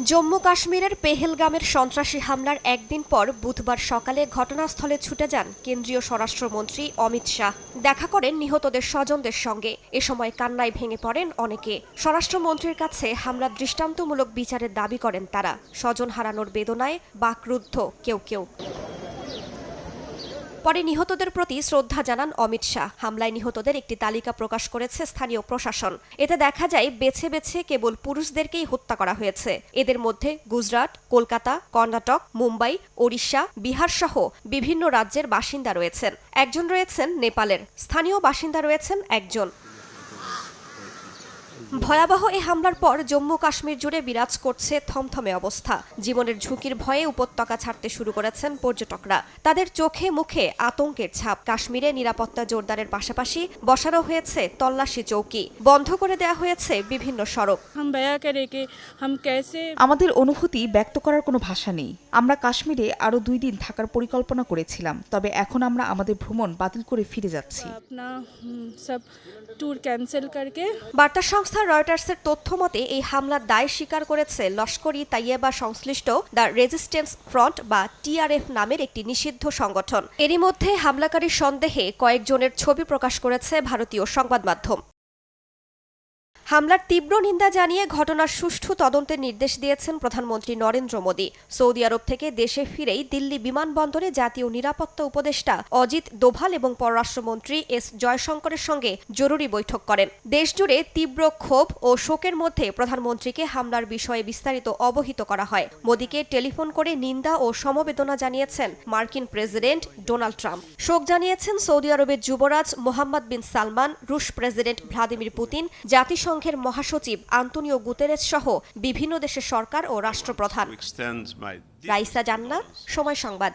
জম্মু কাশ্মীরের পেহেলগামের সন্ত্রাসী হামলার একদিন পর বুধবার সকালে ঘটনাস্থলে ছুটে যান কেন্দ্রীয় স্বরাষ্ট্রমন্ত্রী অমিত শাহ। দেখা করেন নিহতদের স্বজনদের সঙ্গে। এ সময় কান্নায় ভেঙে পড়েন অনেকে। স্বরাষ্ট্রমন্ত্রীর কাছে হামলার দৃষ্টান্তমূলক বিচারের দাবি করেন তারা। স্বজন হারানোর বেদনায় বাকরুদ্ধ কেউ কেউ। পরে নিহতদের প্রতি শ্রদ্ধা জানান অমিত শাহ। হামলায় নিহতদের একটি তালিকা প্রকাশ করেছে স্থানীয় প্রশাসন। এতে দেখা যায় বেছে বেছে কেবল পুরুষদেরকেই হত্যা করা হয়েছে। এদের মধ্যে গুজরাট, কলকাতা, কর্ণাটক, মুম্বাই, ওড়িশা, বিহার সহ বিভিন্ন রাজ্যের বাসিন্দা রয়েছেন। একজন রয়েছেন নেপালের। স্থানীয় বাসিন্দা রয়েছেন একজন। ভয়াবহ এই হামলার পর জম্মু কাশ্মীর জুড়ে বিরাজ করছে থমথমে অবস্থা। জীবনের ঝুঁকির ভয়ে উপত্যকা ছাড়তে শুরু করেছেন পর্যটকরা। তাদের চোখে মুখে আতঙ্কের ছাপ। কাশ্মীরে নিরাপত্তা জোরদারের পাশাপাশি বসানো হয়েছে তল্লাশি চৌকি। বন্ধ করে দেওয়া হয়েছে বিভিন্ন সড়ক। আমাদের অনুভূতি ব্যক্ত করার কোনো ভাষা নেই। আমরা কাশ্মীরে আরো 2 দিন থাকার পরিকল্পনা করেছিলাম, তবে এখন আমরা আমাদের ভ্রমণ বাতিল করে ফিরে যাচ্ছি। বার্তা সংস্থা রয়টার্সের তথ্য মতে এই হামলার দায় স্বীকার করেছে লস্কর-ই তাইয়েবা সংশ্লিষ্ট দ্য রেজিস্ট্যান্স ফ্রন্ট বা টিআরএফ নামের একটি নিষিদ্ধ সংগঠন। এরই মধ্যে হামলাকারীর সন্দেহে কয়েকজনের ছবি প্রকাশ করেছে ভারতীয় সংবাদ মাধ্যম। হামলার তীব্র নিন্দা জানিয়ে ঘটনার সুষ্ঠু তদন্তের নির্দেশ দিয়েছেন প্রধানমন্ত্রী নরেন্দ্র মোদী। সৌদি আরব থেকে দেশে ফিরেই দিল্লি বিমানবন্দরে জাতীয় নিরাপত্তা উপদেষ্টা অজিত দোভাল এবং পররাষ্ট্রমন্ত্রী এস জয়শঙ্করের সঙ্গে জরুরি বৈঠক করেন। দেশজুড়ে তীব্র ক্ষোভ ও শোকের মধ্যে প্রধানমন্ত্রীকে হামলার বিষয়ে বিস্তারিত অবহিত করা হয়। মোদীকে টেলিফোন করে নিন্দা ও সমবেদনা জানিয়েছেন মার্কিন প্রেসিডেন্ট ডোনাল্ড ট্রাম্প। শোক জানিয়েছেন সৌদি আরবের যুবরাজ মোহাম্মদ বিন সালমান, রুশ প্রেসিডেন্ট ভ্লাদিমির পুতিন, জাতিসংঘের মহাসচিব আন্তোনিও গুতেরেস সহ বিভিন্ন দেশের সরকার ও রাষ্ট্রপ্রধান। রাইসা জান্নাত, সময় সংবাদ।